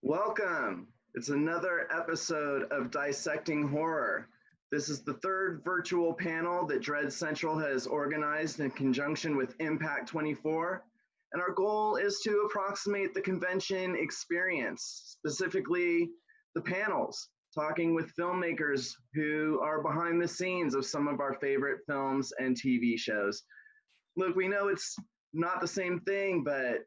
Welcome. It's another episode of Dissecting Horror. This is the third virtual panel that Dread Central has organized in conjunction with Impact 24. And our goal is to approximate the convention experience, specifically the panels, talking with filmmakers who are behind the scenes of some of our favorite films and TV shows. Look, we know it's not the same thing, but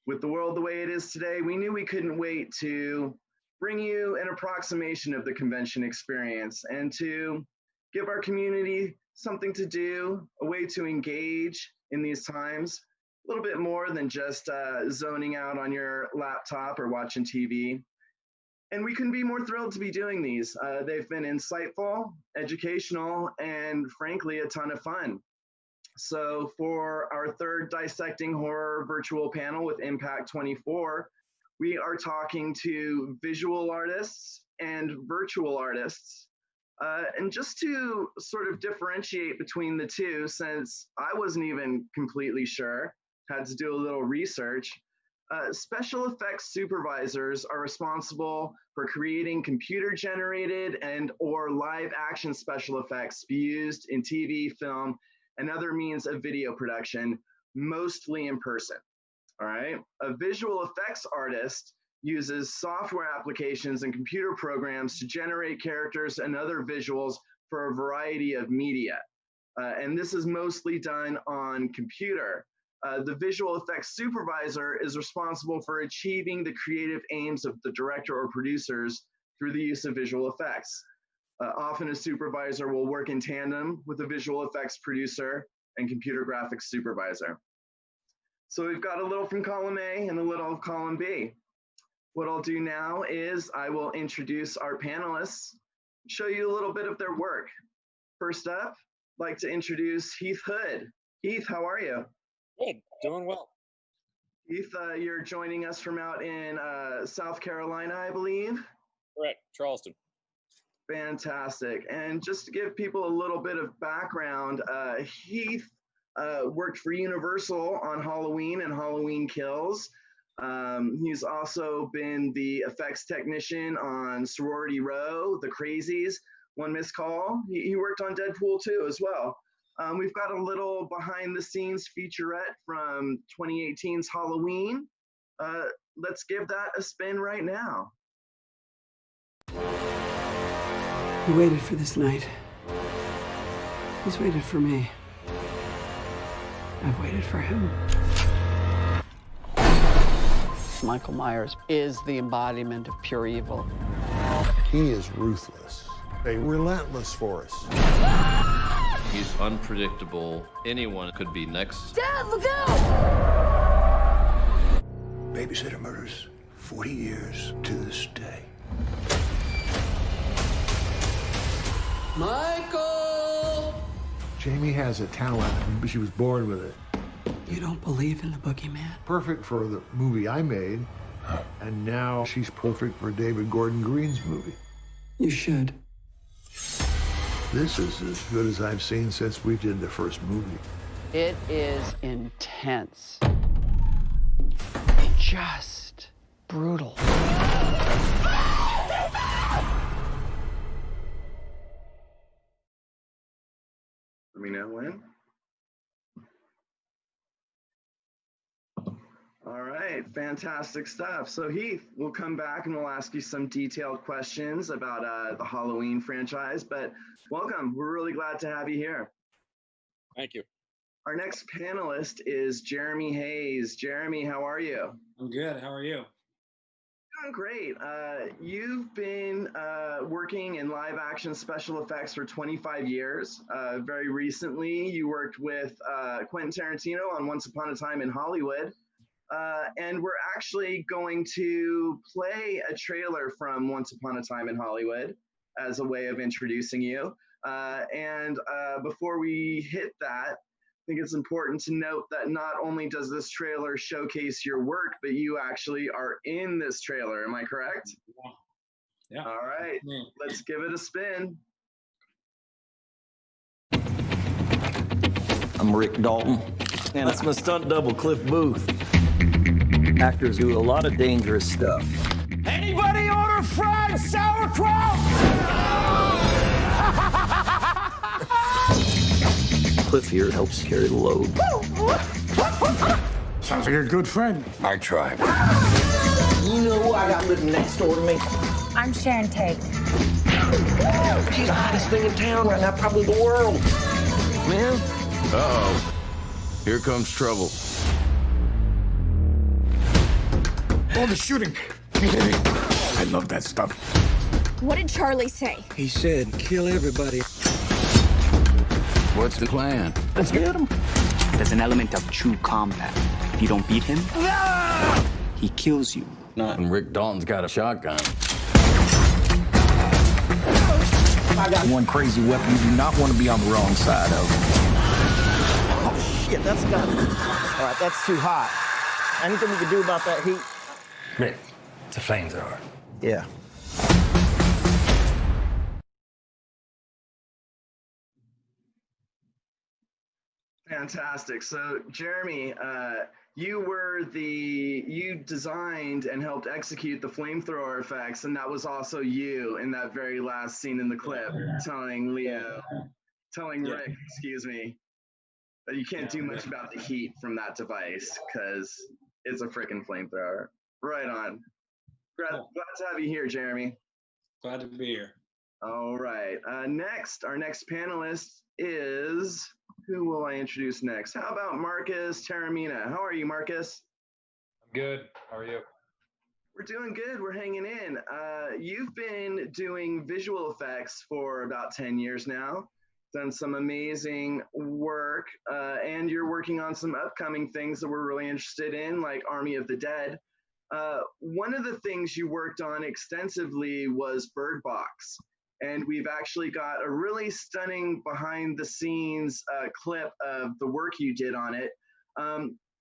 with the world the way it is today, we knew we couldn't wait to bring you an approximation of the convention experience and to give our community something to do, a way to engage in these times, a little bit more than just zoning out on your laptop or watching TV. And we couldn't be more thrilled to be doing these. They've been insightful, educational, and frankly, a ton of fun. So for our third Dissecting Horror virtual panel with Impact 24, we are talking to visual artists and virtual artists. And just to sort of differentiate between the two, since I wasn't even completely sure, had to do a little research, special effects supervisors are responsible for creating computer-generated and or live action special effects to be used in TV, film, and other means of video production, mostly in person, all right? A visual effects artist uses software applications and computer programs to generate characters and other visuals for a variety of media. And this is mostly done on computer. The visual effects supervisor is responsible for achieving the creative aims of the director or producers through the use of visual effects. Often a supervisor will work in tandem with a visual effects producer and computer graphics supervisor. So we've got a little from column A and a little column B. What I'll do now is I will introduce our panelists, show you a little bit of their work. First up, I'd like to introduce Heath Hood. Heath, how are you? Hey, doing well. Heath, you're joining us from out in South Carolina, I believe. Correct, Charleston. Fantastic. And just to give people a little bit of background, Heath worked for Universal on Halloween and Halloween Kills. He's also been the effects technician on Sorority Row, The Crazies, One Missed Call. He worked on Deadpool 2 as well. We've got a little behind the scenes featurette from 2018's Halloween. Let's give that a spin right now. He waited for this night. He's waited for me. I've waited for him. Michael Myers is the embodiment of pure evil. He is ruthless, a relentless force. He's unpredictable. Anyone could be next. Dad, look out! Babysitter murders, 40 years to this day. Michael! Jamie has a talent, but she was born with it. You don't believe in the boogeyman? Perfect for the movie I made, and now she's perfect for David Gordon Green's movie. You should. This is as good as I've seen since we did the first movie. It is intense. Just brutal. Let me know when. All right, fantastic stuff. So Heath, we'll come back and we'll ask you some detailed questions about the Halloween franchise, but welcome. We're really glad to have you here. Thank you. Our next panelist is Jeremy Hayes. Jeremy, how are you? I'm good. How are you? Doing great. You've been working in live action special effects for 25 years. Very recently, you worked with Quentin Tarantino on Once Upon a Time in Hollywood. And we're actually going to play a trailer from Once Upon a Time in Hollywood as a way of introducing you. And before we hit that, I think it's important to note that not only does this trailer showcase your work, but you actually are in this trailer. Am I correct? Yeah. All right, let's give it a spin. I'm Rick Dalton, and that's my stunt double, Cliff Booth. Actors do a lot of dangerous stuff. Hey, sauerkraut! Cliff here helps carry the load. Sounds like a good friend. I tried. You know who I got living next door to me? I'm Sharon Tate. She's the hottest thing in town right now, probably the world. Man. Uh-oh. Here comes trouble. Oh, the shooting. I love that stuff. What did Charlie say? He said, kill everybody. What's the plan? Let's get him. There's an element of true combat. If you don't beat him, he kills you. Not when Rick Dalton's got a shotgun. I got one crazy weapon you do not want to be on the wrong side of. Oh, shit, that's got it. All right, that's too hot. Anything we can do about that heat? Rick, it's a flamethrower. Yeah. Fantastic. So, Jeremy, you designed and helped execute the flamethrower effects, and that was also you in that very last scene in the clip, telling Rick, excuse me, that you can't do much about the heat from that device because it's a freaking flamethrower. Right on. Glad to have you here, Jeremy. Glad to be here. All right. Our next panelist is, who will I introduce next? How about Marcus Taormina? How are you, Marcus? I'm good. How are you? We're doing good. We're hanging in. You've been doing visual effects for about 10 years now, done some amazing work, and you're working on some upcoming things that we're really interested in, like Army of the Dead. One of the things you worked on extensively was Bird Box. And we've actually got a really stunning behind the scenes clip of the work you did on it.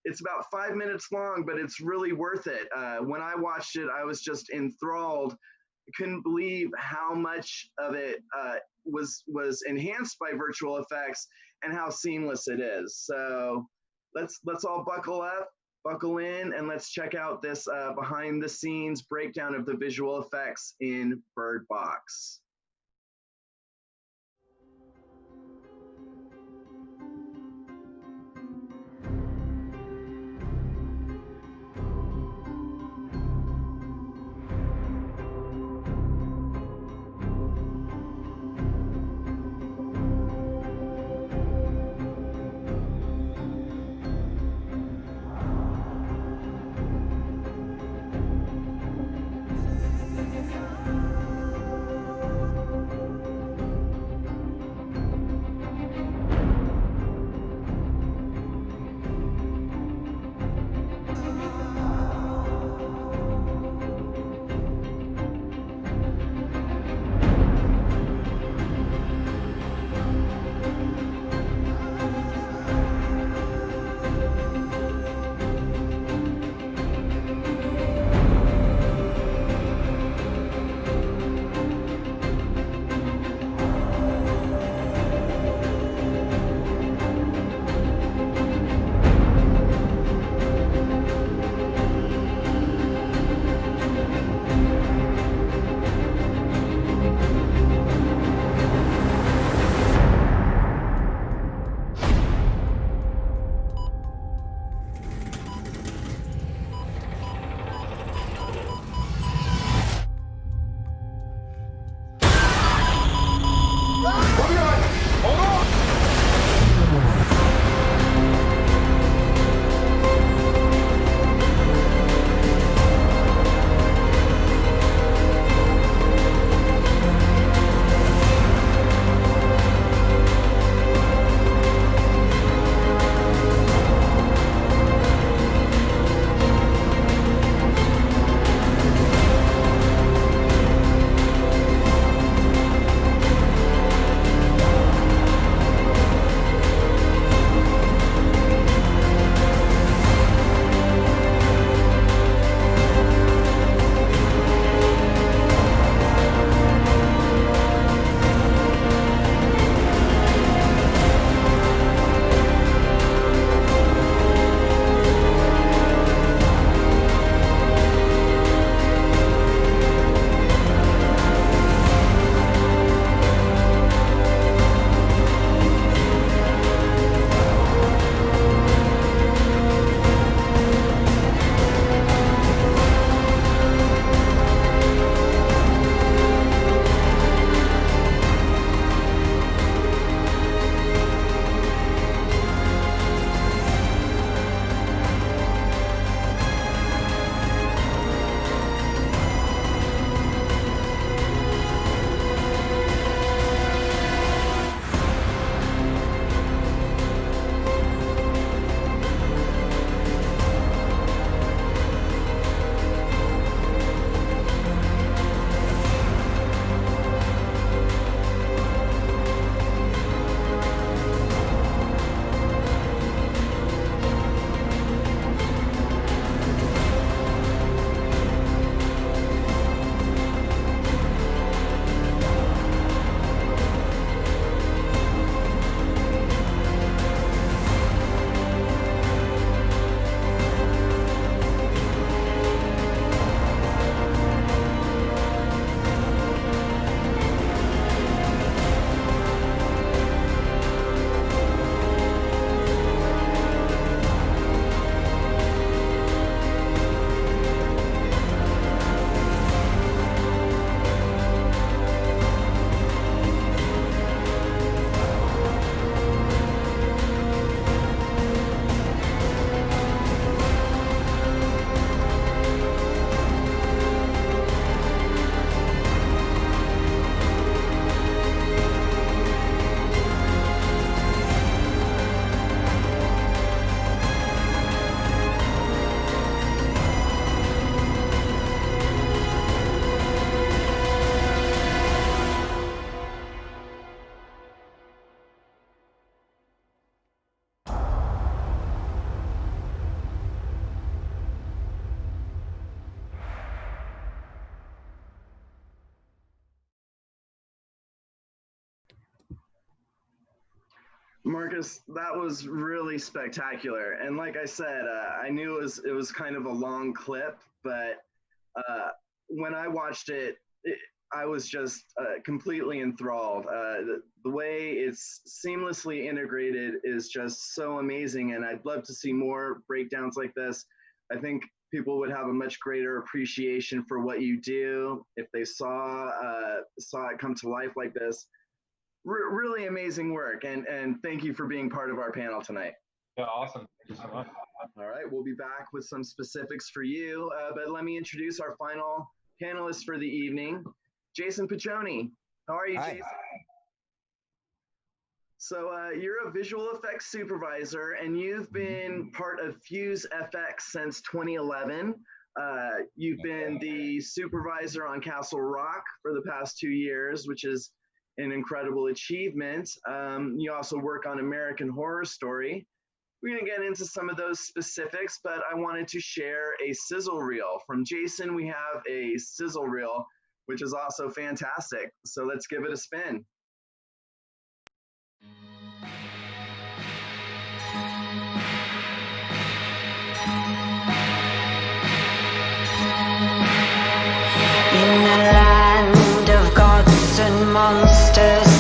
It's about 5 minutes long, but it's really worth it. When I watched it, I was just enthralled. I couldn't believe how much of it was enhanced by virtual effects and how seamless it is. So let's all buckle up, buckle in, and let's check out this behind the scenes breakdown of the visual effects in Bird Box. Marcus, that was really spectacular. And like I said, I knew it was kind of a long clip, but when I watched it, I was just completely enthralled. The way it's seamlessly integrated is just so amazing, and I'd love to see more breakdowns like this. I think people would have a much greater appreciation for what you do if they saw it come to life like this. Really amazing work, and thank you for being part of our panel tonight. Yeah, awesome. Thank you so much. All right, we'll be back with some specifics for you, but let me introduce our final panelist for the evening, Jason Piccioni. How are you, Hi. Jason? So you're a visual effects supervisor, and you've been part of Fuse FX since 2011. You've been the supervisor on Castle Rock for the past 2 years, which is an incredible achievement. You also work on American Horror Story. We're going to get into some of those specifics, but I wanted to share a sizzle reel. From Jason, we have a sizzle reel, which is also fantastic. So let's give it a spin. In the land of gods and monsters,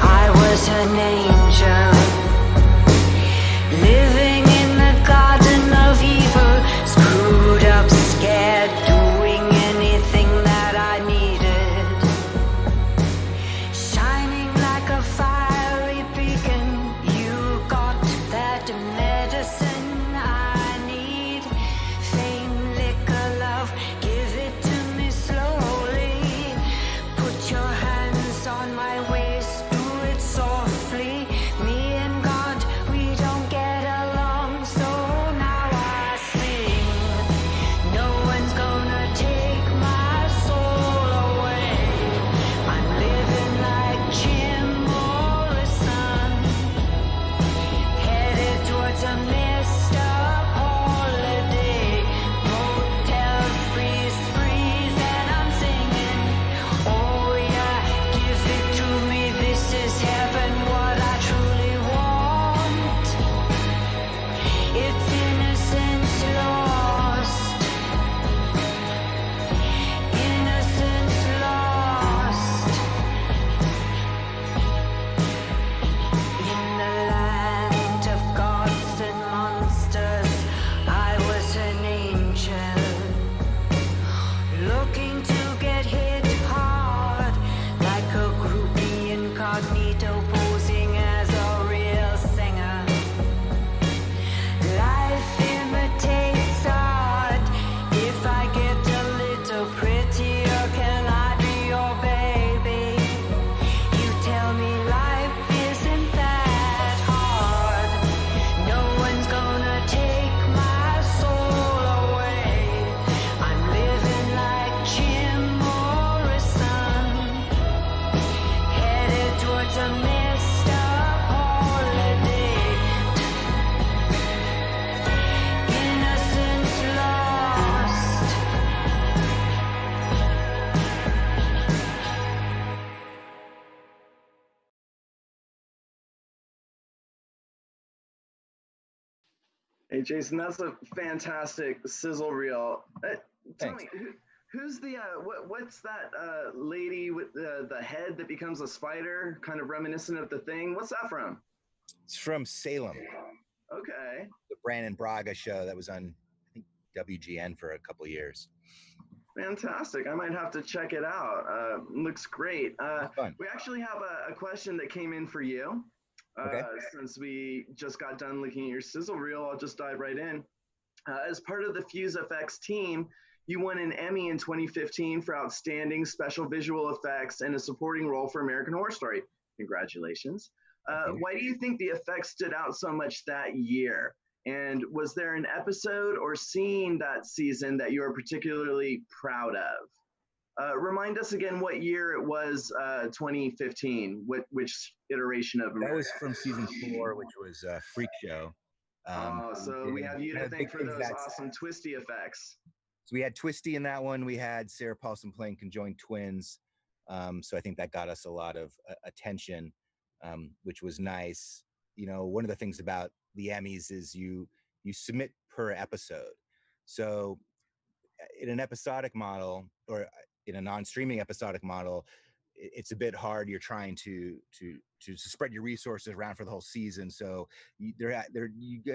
I was an angel, living in the garden of evil, screwed up, scared, doing anything that I needed, shining like a fiery beacon. You got that medicine I need, fame, liquor, love, give it to me slowly. Put your hands on my waist, do it softly. Me and God, we don't get along, so now I sing. No one's gonna take my soul away. I'm living like Jim Morrison, headed towards a messed up holiday. Motels, sprees, and I'm singing. Oh yeah, give it to me, this is heaven, what I truly want. It's innocence lost, innocence lost. In the land of gods and monsters, I was an angel, looking to get hit hard, like a groupie incognito, posing as a real singer. Life imitates art. If I get a little prettier, can I be your baby? You tell me life isn't that hard. No one's gonna take my soul away. I'm living like Jim Morrison, headed towards a messed up holiday. Innocence lost. Hey, Jason, that's a fantastic sizzle reel. Tell Thanks. me, who's the what's that lady with the head that becomes a spider, kind of reminiscent of The Thing? What's that from? It's from Salem, Okay, the Brandon Braga show that was on, I think, WGN for a couple of years. fantastic. I might have to check it out. Looks great. Fun. We actually have a question that came in for you. Okay. Since we just got done looking at your sizzle reel, I'll just dive right in. As part of the Fuse FX team, you won an Emmy in 2015 for Outstanding Special Visual Effects and a supporting role for American Horror Story. Congratulations. Why do you think the effects stood out so much that year? And was there an episode or scene that season that you are particularly proud of? Remind us again what year it was, 2015, which iteration of That American? was from season 4, which was Freak Show. So we have you to one of the thank big for things those that's- awesome twisty effects. So we had Twisty in that one. We had Sarah Paulson playing conjoined twins. So I think that got us a lot of attention, which was nice. one of the things about the Emmys is you submit per episode. So in an episodic model, or in a non-streaming episodic model, it's a bit hard. You're trying to spread your resources around for the whole season. So you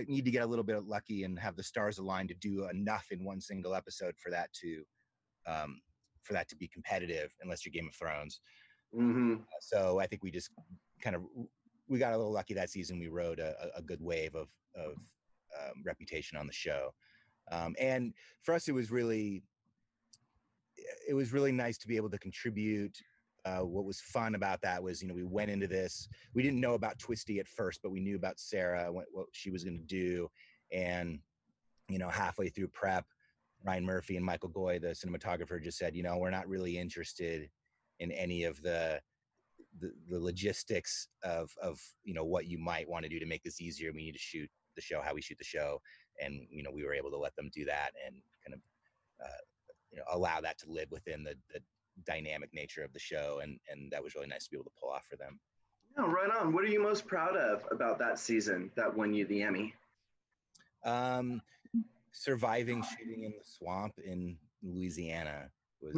need to get a little bit lucky and have the stars align to do enough in one single episode for that to be competitive, unless you're Game of Thrones. Mm-hmm. So I think we just we got a little lucky that season. We rode a good wave of reputation on the show. And for us, it was really nice to be able to contribute. What was fun about that was, we went into this, we didn't know about Twisty at first, but we knew about Sarah, what she was going to do. And, halfway through prep, Ryan Murphy and Michael Goy, the cinematographer, just said, we're not really interested in any of the logistics of what you might want to do to make this easier. We need to shoot the show how we shoot the show. And, we were able to let them do that and kind of, allow that to live within the dynamic nature of the show. And that was really nice to be able to pull off for them. No, right on. What are you most proud of about that season that won you the Emmy? Surviving shooting in the swamp in Louisiana was.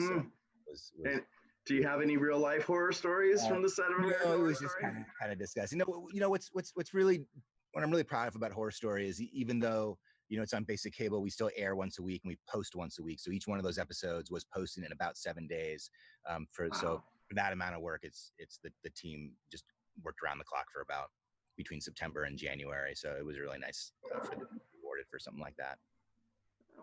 And do you have any real life horror stories from the set of American Horror Horror Story? It was just kind of disgusting. What's really, what I'm really proud of about Horror Story is, even though it's on basic cable, we still air once a week and we post once a week. So each one of those episodes was posted in about 7 days. So for that amount of work, it's the team just worked around the clock for about between September and January. So it was really nice for them to be rewarded for something like that.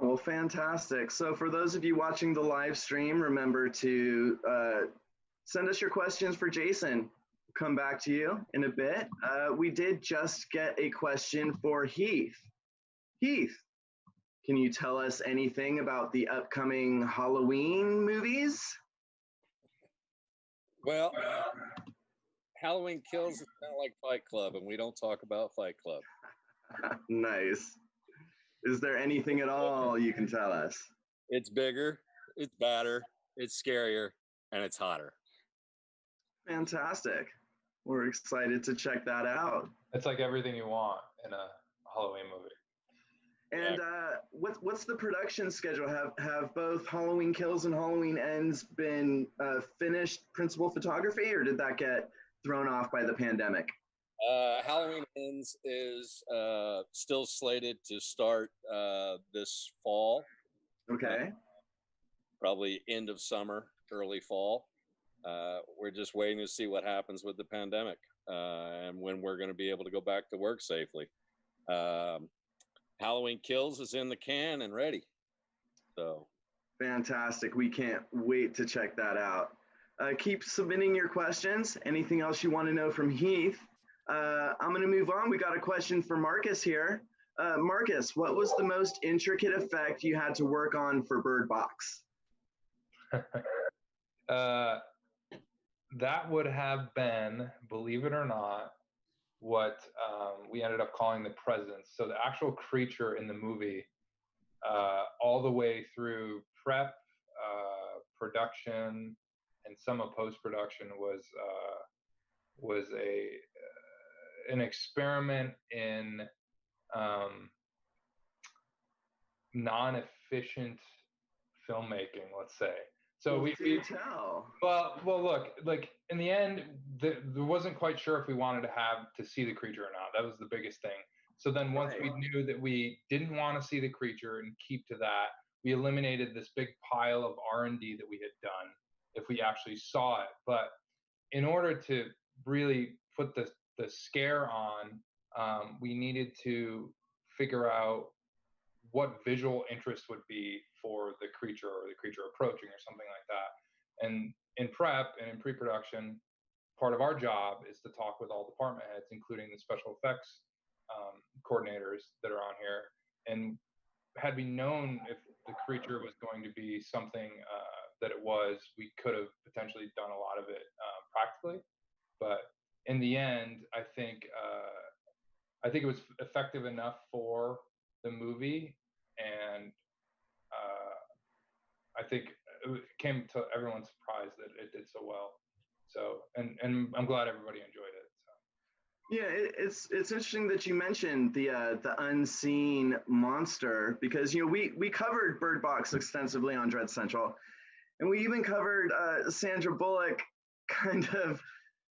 Well, fantastic. So for those of you watching the live stream, remember to send us your questions for Jason. Come back to you in a bit. We did just get a question for Heath. Heath, can you tell us anything about the upcoming Halloween movies? Well, Halloween Kills is kind of like Fight Club, and we don't talk about Fight Club. Nice. Is there anything at all you can tell us? It's bigger, it's badder, it's scarier, and it's hotter. Fantastic. We're excited to check that out. It's like everything you want in a Halloween movie. And what's the production schedule? Have both Halloween Kills and Halloween Ends been finished principal photography, or did that get thrown off by the pandemic? Halloween Ends is still slated to start this fall. Okay. Probably end of summer, early fall. We're just waiting to see what happens with the pandemic and when we're going to be able to go back to work safely. Halloween Kills is in the can and ready. So fantastic. We can't wait to check that out. Keep submitting your questions. Anything else you want to know from Heath? I'm going to move on. We got a question for Marcus here. Marcus, what was the most intricate effect you had to work on for Bird Box? That would have been, believe it or not, what we ended up calling the presence. So the actual creature in the movie, all the way through prep, production, and some of post-production was an experiment in non-efficient filmmaking, let's say. So we tell. Well, look, like in the end, there wasn't quite sure if we wanted to see the creature or not. That was the biggest thing. So then once we knew that we didn't want to see the creature and keep to that, we eliminated this big pile of R&D that we had done if we actually saw it. But in order to really put the scare on, we needed to figure out what visual interest would be for the creature or the creature approaching or something like that. And in prep and in pre-production, part of our job is to talk with all department heads, including the special effects coordinators that are on here. And had we known if the creature was going to be something that it was, we could have potentially done a lot of it practically. But in the end, I think it was effective enough for the movie, and I think it came to everyone's surprise that it did so well. So, and I'm glad everybody enjoyed it. So. Yeah, it's interesting that you mentioned the unseen monster, because we covered Bird Box extensively on Dread Central, and we even covered Sandra Bullock kind of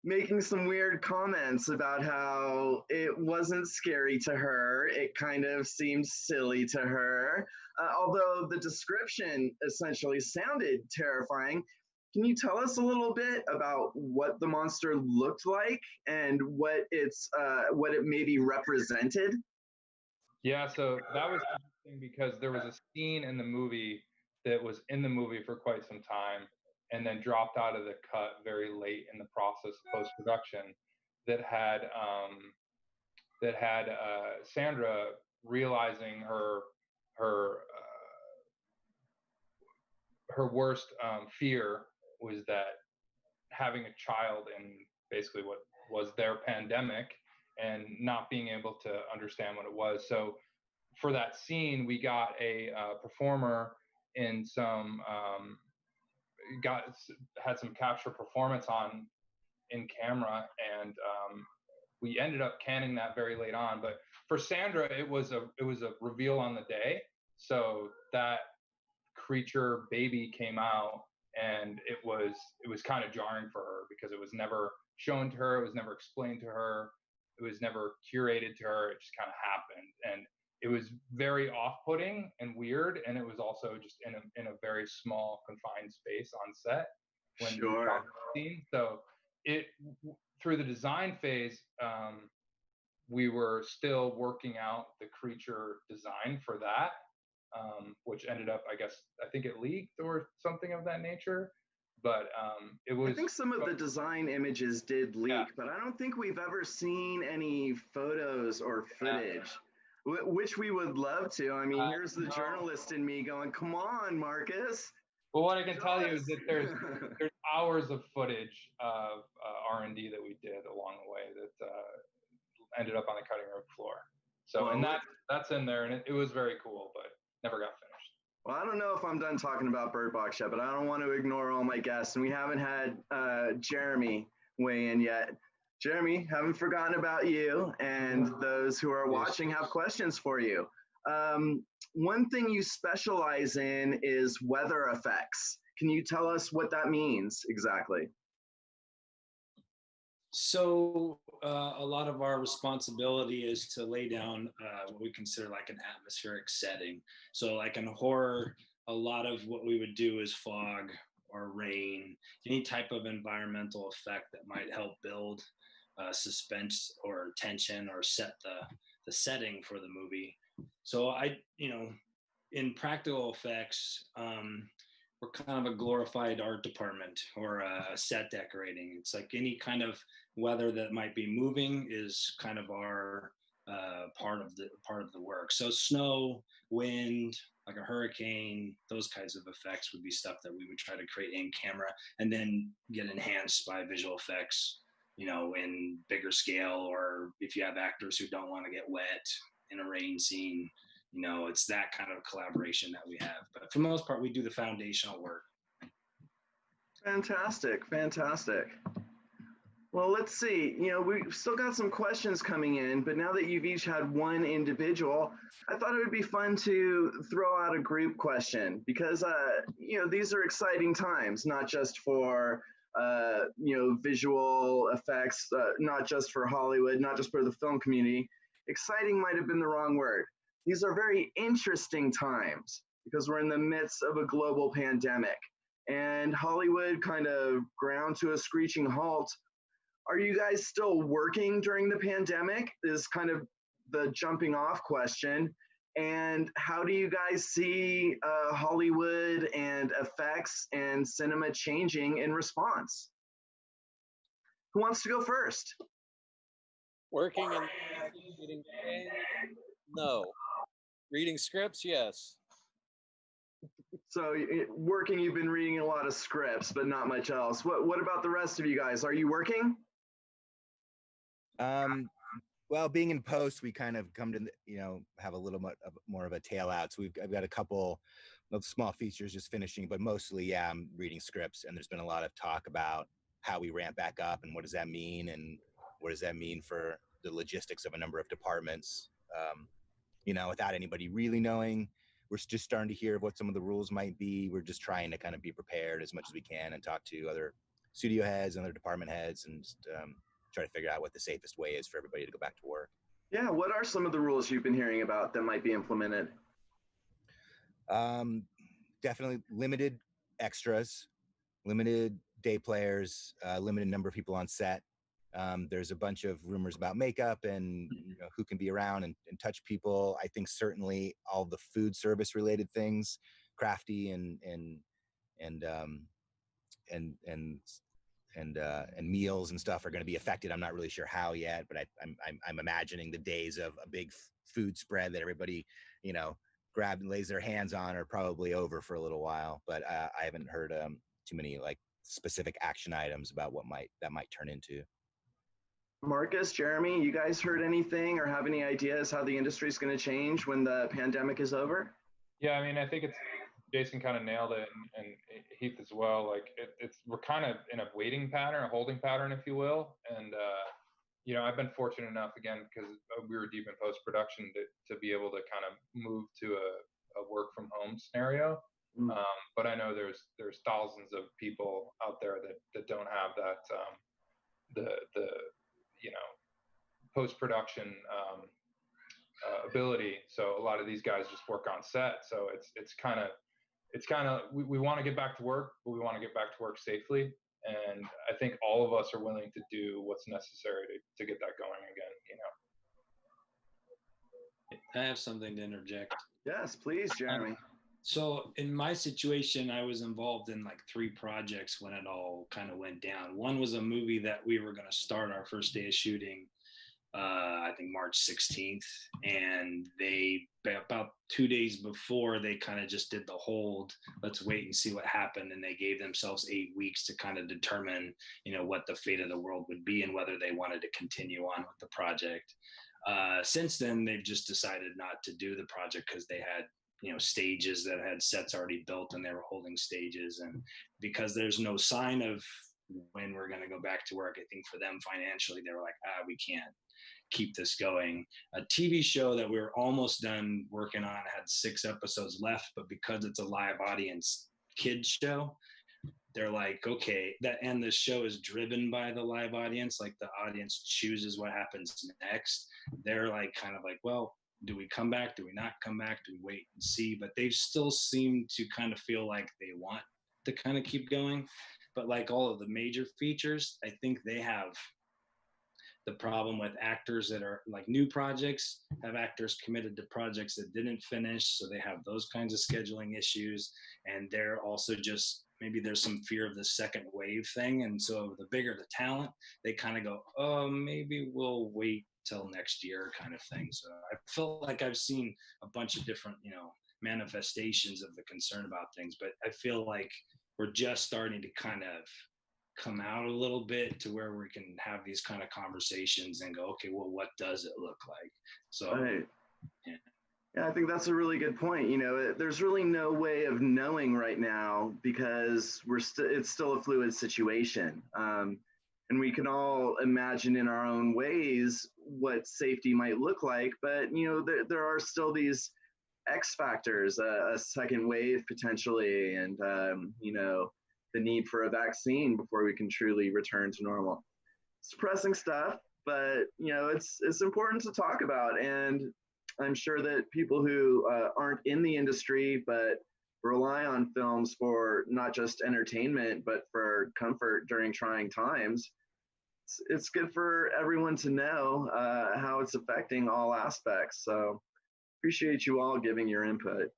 making some weird comments about how it wasn't scary to her. It kind of seemed silly to her, although the description essentially sounded terrifying. Can you tell us a little bit about what the monster looked like and what it maybe represented? Yeah, so that was interesting because there was a scene in the movie that was in the movie for quite some time and then dropped out of the cut very late in the process of post production that had Sandra realizing her her worst fear was that having a child in basically what was their pandemic and not being able to understand what it was. So for that scene, we got a performer in some had some capture performance on in camera, and we ended up canning that very late on. But for Sandra, it was a reveal on the day, so that creature baby came out, and it was kind of jarring for her because it was never shown to her, it was never explained to her, it was never curated to her. It just kind of happened, and it was very off-putting and weird, and it was also just in a very small confined space on set when we shot the scene. So it through the design phase, we were still working out the creature design for that, which ended up, I think it leaked or something of that nature. But it was. I think some of the design images did leak, but I don't think we've ever seen any photos or footage, which we would love to. I mean, here's the journalist in me going, "Come on, Marcus." Well, what I can tell you is that there's hours of footage of R&D that we did along the way that ended up on the cutting room floor. So, and that's in there, and it was very cool, but never got finished. Well, I don't know if I'm done talking about Bird Box yet, but I don't want to ignore all my guests, and we haven't had Jeremy weigh in yet. Jeremy, haven't forgotten about you, and those who are watching have questions for you. One thing you specialize in is weather effects. Can you tell us what that means exactly? So a lot of our responsibility is to lay down what we consider like an atmospheric setting. So like in horror, a lot of what we would do is fog or rain, any type of environmental effect that might help build suspense or tension or set the setting for the movie. So in practical effects, we're kind of a glorified art department or a set decorating. It's like any kind of weather that might be moving is kind of our part of the work. So snow, wind, like a hurricane, those kinds of effects would be stuff that we would try to create in camera and then get enhanced by visual effects, in bigger scale, or if you have actors who don't want to get wet in a rain scene, it's that kind of collaboration that we have. But for the most part, we do the foundational work. Fantastic. Well, let's see. We've still got some questions coming in, but now that you've each had one individual, I thought it would be fun to throw out a group question because, these are exciting times, not just for, visual effects, not just for Hollywood, not just for the film community. Exciting might have been the wrong word. These are very interesting times because we're in the midst of a global pandemic and Hollywood kind of ground to a screeching halt. Are you guys still working during the pandemic is kind of the jumping off question. And how do you guys see Hollywood and effects and cinema changing in response? Who wants to go first? Working and getting paid? No. Reading scripts? Yes. So working, you've been reading a lot of scripts, but not much else. What about the rest of you guys? Are you working? Well, being in post, we kind of come to, have a little more of a tail out. So I've got a couple of small features just finishing, but mostly, I'm reading scripts. And there's been a lot of talk about how we ramp back up and what does that mean and What does that mean for the logistics of a number of departments? Without anybody really knowing, we're just starting to hear what some of the rules might be. We're just trying to kind of be prepared as much as we can and talk to other studio heads and other department heads and just try to figure out what the safest way is for everybody to go back to work. Yeah, what are some of the rules you've been hearing about that might be implemented? Definitely limited extras, limited day players, limited number of people on set. There's a bunch of rumors about makeup and who can be around and touch people. I think certainly all the food service related things, crafty and meals and stuff are going to be affected. I'm not really sure how yet, but I'm imagining the days of a big food spread that everybody, grab and lays their hands on are probably over for a little while. But I haven't heard too many like specific action items about what that might turn into. Marcus, Jeremy, you guys heard anything or have any ideas how the industry is going to change when the pandemic is over? Yeah, I mean, I think Jason kind of nailed it, and Heath as well. Like we're kind of in a waiting pattern, a holding pattern, if you will. And I've been fortunate enough, again, because we were deep in post-production to be able to kind of move to a work from home scenario. But I know there's thousands of people out there that don't have that the post-production ability. So a lot of these guys just work on set. So it's kind of we want to get back to work, but we want to get back to work safely. And I think all of us are willing to do what's necessary to get that going again. I have something to interject. Yes, please, Jeremy. So in my situation, I was involved in like 3 projects when it all kind of went down. One was a movie that we were going to start our first day of shooting, I think March 16th. And about 2 days before, they kind of just did the hold, let's wait and see what happened. And they gave themselves 8 weeks to kind of determine, what the fate of the world would be and whether they wanted to continue on with the project. Since then, they've just decided not to do the project because they had stages that had sets already built and they were holding stages. And because there's no sign of when we're going to go back to work, I think for them financially, they were like, we can't keep this going. A TV show that we were almost done working on had 6 episodes left, but because it's a live audience kids show, they're like, okay, and the show is driven by the live audience, like the audience chooses what happens next. They're like, kind of like, well, do we come back? Do we not come back? Do we wait and see? But they still seem to kind of feel like they want to kind of keep going. But like all of the major features, I think they have the problem with actors that are like new projects, have actors committed to projects that didn't finish. So they have those kinds of scheduling issues. And they're also just, maybe there's some fear of the second wave thing. And so the bigger the talent, they kind of go, oh, maybe we'll wait till next year kind of thing. So I feel like I've seen a bunch of different, manifestations of the concern about things, but I feel like we're just starting to kind of come out a little bit to where we can have these kind of conversations and go, okay, well, what does it look like? So, right. Yeah, I think that's a really good point. There's really no way of knowing right now because it's still a fluid situation. And we can all imagine in our own ways what safety might look like, but there are still these X factors, a second wave potentially, and the need for a vaccine before we can truly return to normal. It's depressing stuff, but it's important to talk about, and I'm sure that people who aren't in the industry but rely on films for not just entertainment but for comfort during trying times, it's good for everyone to know how it's affecting all aspects. So appreciate you all giving your input.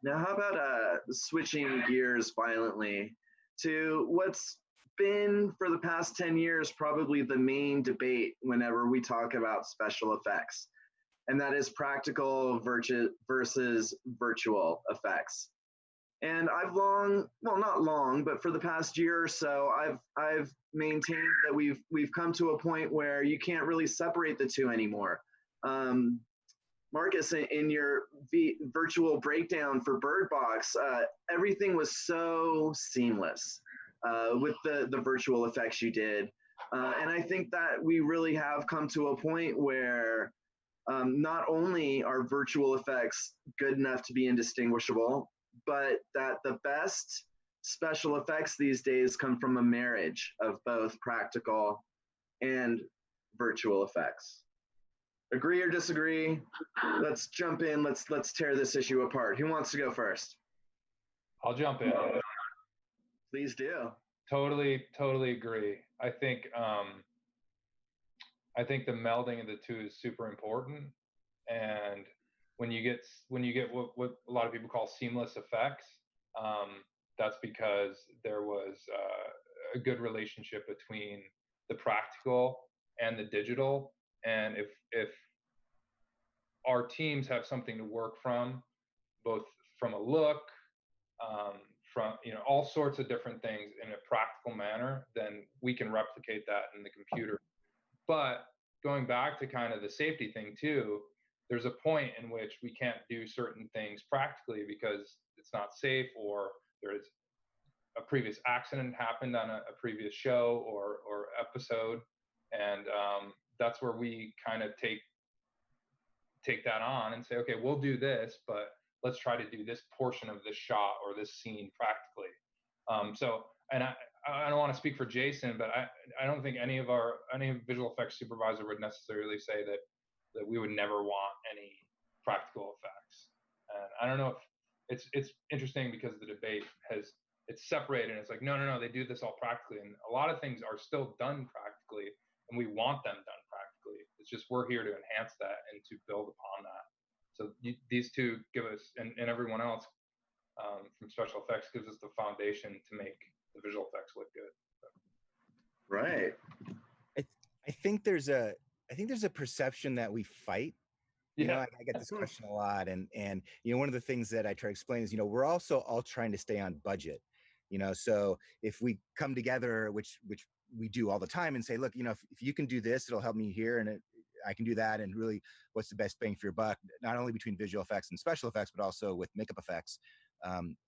Now, how about switching gears violently to what's been for the past 10 years probably the main debate whenever we talk about special effects, and that is practical versus virtual effects. And I've not long, but for the past year or so, I've maintained that we've come to a point where you can't really separate the two anymore. Marcus, in your virtual breakdown for Bird Box, everything was so seamless with the virtual effects you did. And I think that we really have come to a point where not only are virtual effects good enough to be indistinguishable, but that the best special effects these days come from a marriage of both practical and virtual effects. Agree or disagree? Let's jump in. Let's tear this issue apart. Who wants to go first? I'll jump in. Please do. Totally agree. I think the melding of the two is super important. And when you get what a lot of people call seamless effects, that's because there was a good relationship between the practical and the digital. And if our teams have something to work from, both from a look, from all sorts of different things in a practical manner, then we can replicate that in the computer. But going back to kind of the safety thing too, there's a point in which we can't do certain things practically because it's not safe, or there's a previous accident happened on a previous show or episode, and that's where we kind of take that on and say, okay, we'll do this, but let's try to do this portion of this shot or this scene practically. And I don't want to speak for Jason, but I don't think any visual effects supervisor would necessarily say that we would never want any practical effects. And I don't know if it's interesting because the debate it's separated. And it's like, no, they do this all practically. And a lot of things are still done practically, and we want them done practically. It's just we're here to enhance that and to build upon that. So these two give us, and everyone else from special effects gives us the foundation to make the visual effects look good. Right. I think there's a perception that we fight. You know, I get this question a lot, and one of the things that I try to explain is, we're also all trying to stay on budget. So if we come together, which we do all the time, and say, look, if you can do this, it'll help me here, and I can do that, and really, what's the best bang for your buck? Not only between visual effects and special effects, but also with makeup effects.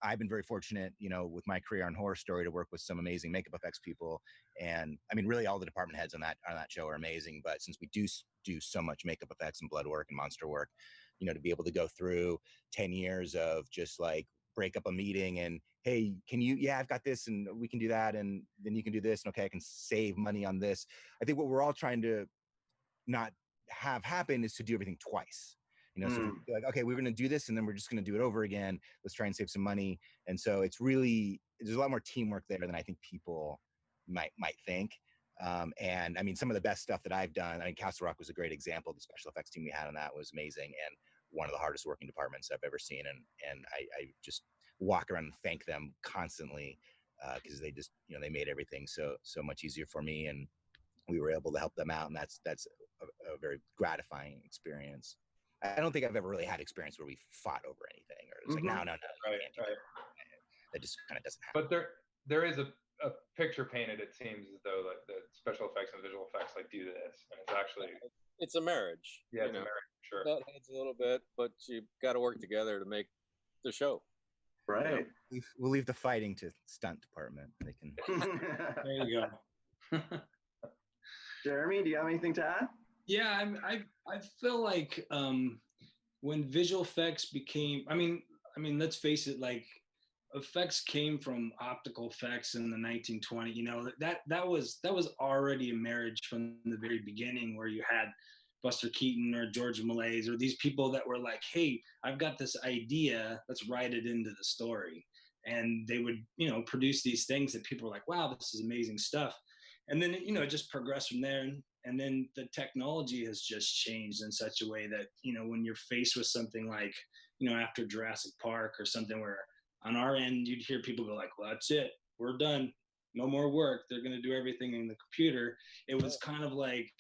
I've been very fortunate, with my career on Horror Story, to work with some amazing makeup effects people, and I mean, really, all the department heads on that show are amazing. But since we do so much makeup effects and blood work and monster work, to be able to go through 10 years of just like break up a meeting and, hey, can you? Yeah, I've got this, and we can do that, and then you can do this, and okay, I can save money on this. I think what we're all trying to not have happen is to do everything twice. So we're like, okay, we're going to do this, and then we're just going to do it over again. Let's try and save some money. And so it's really, there's a lot more teamwork there than I think people might think. And I mean, some of the best stuff that I've done, Castle Rock was a great example. The special effects team we had on that was amazing, and one of the hardest working departments I've ever seen. And I just walk around and thank them constantly because they just, they made everything so much easier for me, and we were able to help them out. And that's a very gratifying experience. I don't think I've ever really had experience where we fought over anything, or it's like, no, Right. That just kind of doesn't happen. But there is a picture painted, it seems, as though like the special effects and visual effects like do this, and it's actually it's a marriage. Yeah, it's a marriage, sure. That adds a little bit, but you've got to work together to make the show. Right. We'll leave the fighting to stunt department. They can. There you go. Jeremy, do you have anything to add? Yeah, I feel like when visual effects became, I mean, let's face it, like effects came from optical effects in the 1920s. That was already a marriage from the very beginning, where you had Buster Keaton or George Méliès or these people that were like, hey, I've got this idea, let's write it into the story. And they would, produce these things that people were like, wow, this is amazing stuff. And then, it just progressed from there. And then the technology has just changed in such a way that, when you're faced with something like, after Jurassic Park or something where on our end, you'd hear people go like, well, that's it, we're done, no more work, they're going to do everything in the computer. It was kind of like,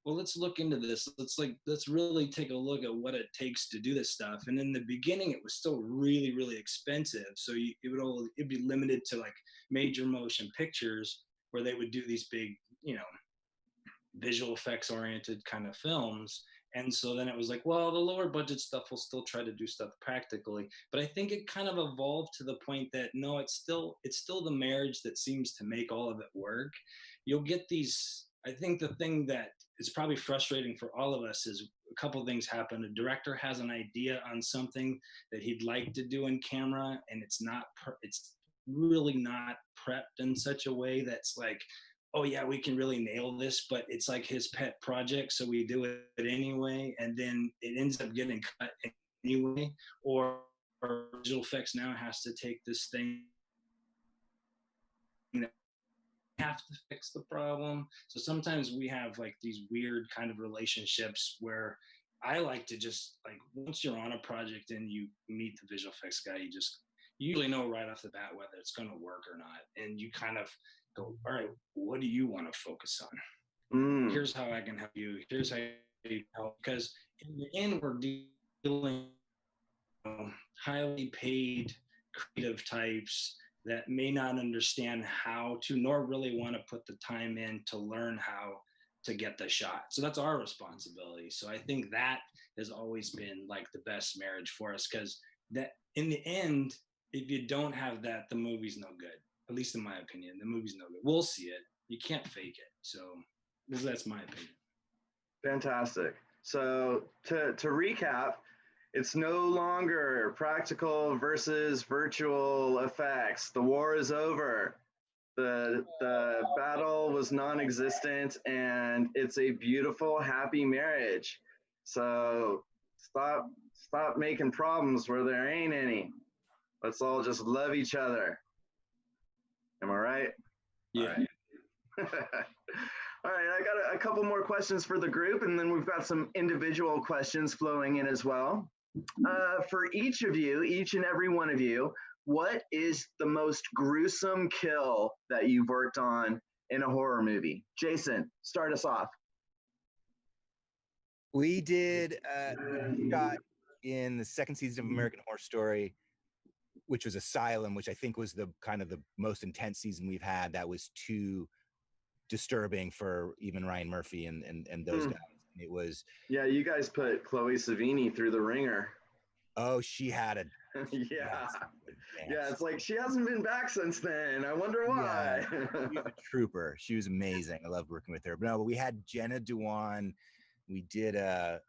well, let's look into this. Let's really take a look at what it takes to do this stuff. And in the beginning, it was still really, really expensive. So it'd be limited to like major motion pictures where they would do these big, visual effects oriented kind of films. And so then it was like, well, the lower budget stuff will still try to do stuff practically. But I think it kind of evolved to the point that no, it's still the marriage that seems to make all of it work. You'll get these, I think the thing that is probably frustrating for all of us is a couple of things happen. A director has an idea on something that he'd like to do in camera, and it's really not prepped in such a way that's like, oh yeah, we can really nail this, but it's like his pet project, so we do it anyway, and then it ends up getting cut anyway, or visual effects now has to take this thing, have to fix the problem. So sometimes we have like these weird kind of relationships where I like to just like, once you're on a project and you meet the visual effects guy, you usually know right off the bat whether it's going to work or not, and you kind of go, all right, what do you want to focus on? Here's how I can help you. Here's how you help. Because in the end, we're dealing with highly paid creative types that may not understand how to, nor really want to put the time in to learn how to get the shot. So that's our responsibility. So I think that has always been like the best marriage for us, because that in the end, if you don't have that, the movie's no good. At least in my opinion, the movie's no good. We'll see it. You can't fake it. So that's my opinion. Fantastic. So to recap, it's no longer practical versus virtual effects. The war is over. The battle was non-existent, and it's a beautiful, happy marriage. So stop making problems where there ain't any. Let's all just love each other. Am I right? Yeah. All right. All right, I got a couple more questions for the group, and then we've got some individual questions flowing in as well. For each and every one of you, what is the most gruesome kill that you've worked on in a horror movie? Jason, start us off. We did we shot in the second season of American Horror Story, which was Asylum, which I think was the kind of the most intense season we've had. That was too disturbing for even Ryan Murphy and those guys. And it was, yeah, you guys put Chloe Savini through the ringer. Oh, she had a yeah. It's like she hasn't been back since then. I wonder why. Yeah, she was a trooper. She was amazing. I loved working with her. But no, we had Jenna Dewan. We did an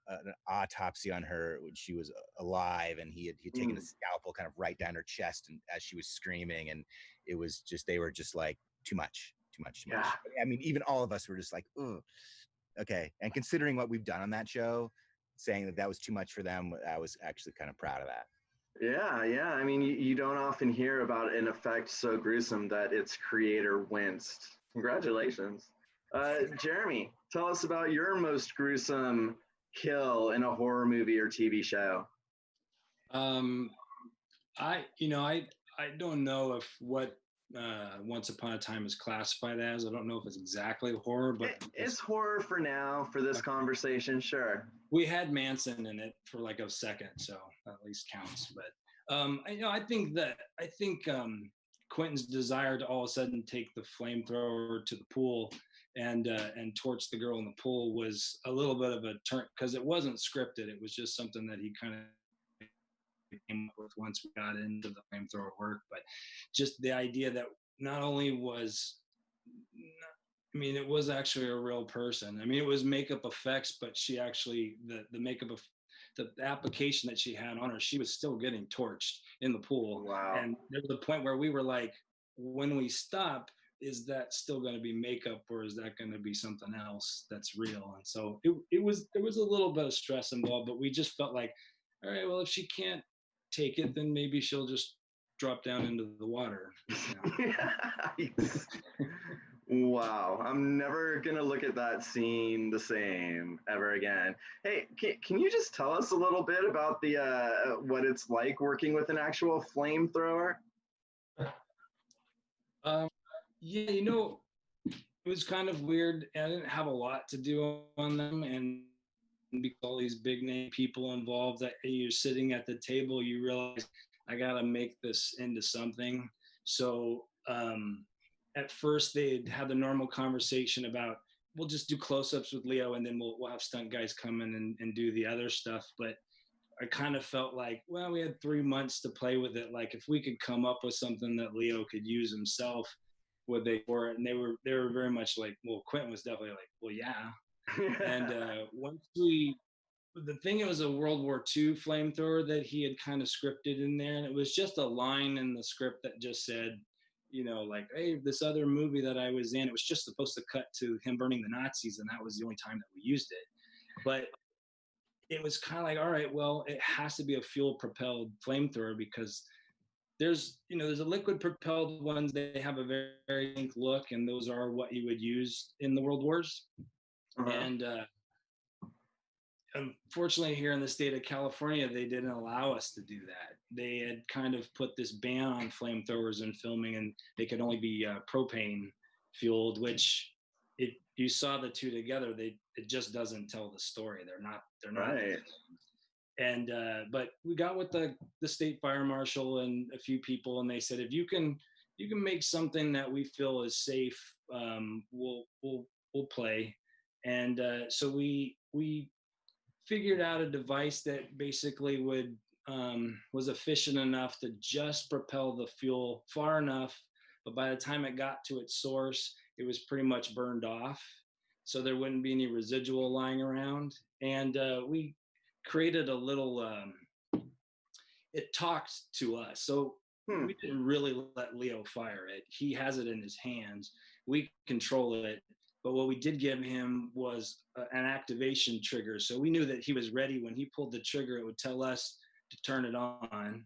autopsy on her when she was alive, and he had taken a scalpel kind of right down her chest, and as she was screaming, and it was just, they were just like, too much. I mean, even all of us were just like, ugh, okay. And considering what we've done on that show, saying that was too much for them, I was actually kind of proud of that. Yeah. I mean, you don't often hear about an effect so gruesome that its creator winced. Congratulations. Jeremy, tell us about your most gruesome kill in a horror movie or TV show. I don't know if what Once Upon a Time is classified as. I don't know if it's exactly horror, but it's horror for now for this conversation. Sure. We had Manson in it for like a second, so that at least counts. But I think Quentin's desire to all of a sudden take the flamethrower to the pool and torch the girl in the pool was a little bit of a turn, because it wasn't scripted. It was just something that he kind of came up with once we got into the flamethrower work. But just the idea that not only was, it was actually a real person. I mean, it was makeup effects, but she actually, the makeup of the application that she had on her, she was still getting torched in the pool. Wow. And there was a point where we were like, when we stop, is that still going to be makeup, or is that going to be something else that's real? And so there was a little bit of stress involved, but we just felt like, all right, well, if she can't take it, then maybe she'll just drop down into the water. Wow, I'm never gonna look at that scene the same ever again. Hey, can you just tell us a little bit about the what it's like working with an actual flamethrower? Yeah, it was kind of weird. I didn't have a lot to do on them, and because all these big name people involved, that you're sitting at the table, you realize I gotta make this into something. So at first they had the normal conversation about, we'll just do close-ups with Leo, and then we'll have stunt guys come in and do the other stuff. But I kind of felt like, well, we had 3 months to play with it. Like if we could come up with something that Leo could use himself, would they for it? And they were very much like, well, Quentin was definitely like, well, yeah. And once the thing, it was a World War II flamethrower that he had kind of scripted in there, and it was just a line in the script that just said, you know, like, hey, this other movie that I was in, it was just supposed to cut to him burning the Nazis, and that was the only time that we used it. But it was kind of like, all right, well, it has to be a fuel propelled flamethrower, because there's a liquid propelled ones, they have a very, very pink look, and those are what you would use in the World Wars. And unfortunately, here in the state of California, they didn't allow us to do that. They had kind of put this ban on flamethrowers in filming, and they could only be propane fueled, which you saw the two together, it just doesn't tell the story. They're not right. And but we got with the state fire marshal and a few people, and they said, if you can make something that we feel is safe, we'll play. And so we figured out a device that basically was efficient enough to just propel the fuel far enough, but by the time it got to its source, it was pretty much burned off, so there wouldn't be any residual lying around. And we created a little, it talked to us. So we didn't really let Leo fire it. He has it in his hands. We control it. But what we did give him was an activation trigger. So we knew that he was ready. When he pulled the trigger, it would tell us to turn it on.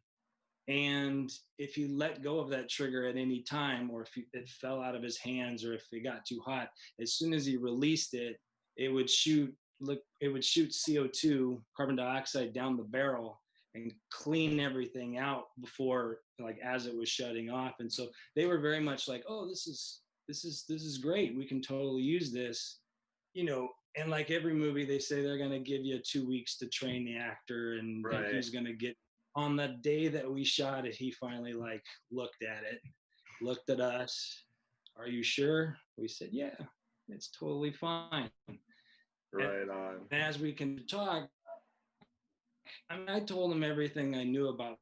And if he let go of that trigger at any time, or if it fell out of his hands, or if it got too hot, as soon as he released it, it would shoot CO2, carbon dioxide, down the barrel and clean everything out before, like, as it was shutting off. And so they were very much like, oh, this is great. We can totally use this, you know. And like every movie, they say they're going to give you 2 weeks to train the actor, and then he's going to get, on the day that we shot it, he finally like looked at us. Are you sure? We said, yeah, it's totally fine. Right on. And as we can talk, I mean, I told him everything I knew about,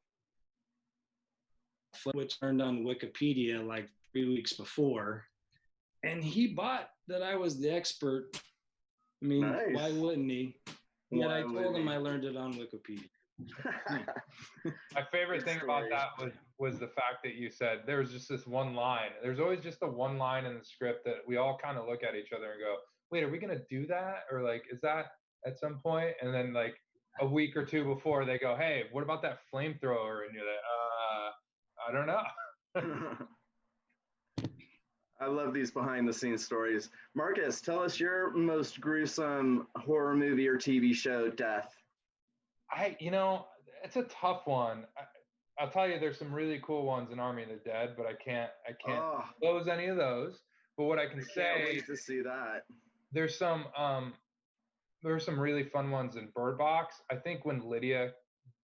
which turned on Wikipedia like 3 weeks before, and he bought that I was the expert. I mean, nice. Why wouldn't he? Yet I told him I learned it on Wikipedia. My favorite thing about that was the fact that you said there was just this one line. There's always just the one line in the script that we all kind of look at each other and go, wait, are we going to do that? Or like, is that at some point? And then like a week or two before, they go, hey, what about that flamethrower? And you're like, I don't know. I love these behind the scenes stories. Marcus, tell us your most gruesome horror movie or TV show death. It's a tough one. I'll tell you, there's some really cool ones in Army of the Dead, but I can't close any of those. But what I can say, can't wait to see that. There's some really fun ones in Bird Box. I think when Lydia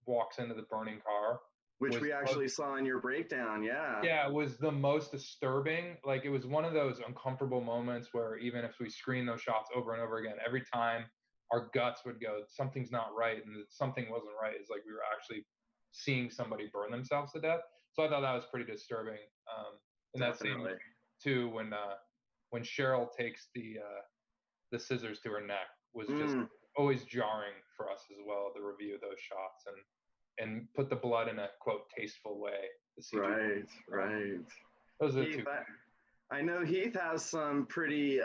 walks into the burning car, which we actually saw in your breakdown, yeah, it was the most disturbing. Like, it was one of those uncomfortable moments where even if we screen those shots over and over again, every time our guts would go, something's not right, and something wasn't right. It's like we were actually seeing somebody burn themselves to death. So I thought that was pretty disturbing. And that scene too, when Cheryl takes the scissors to her neck, was just always jarring for us as well. The review of those shots and put the blood in a quote tasteful way. Right. Those are Heath, the two. I know Heath has some pretty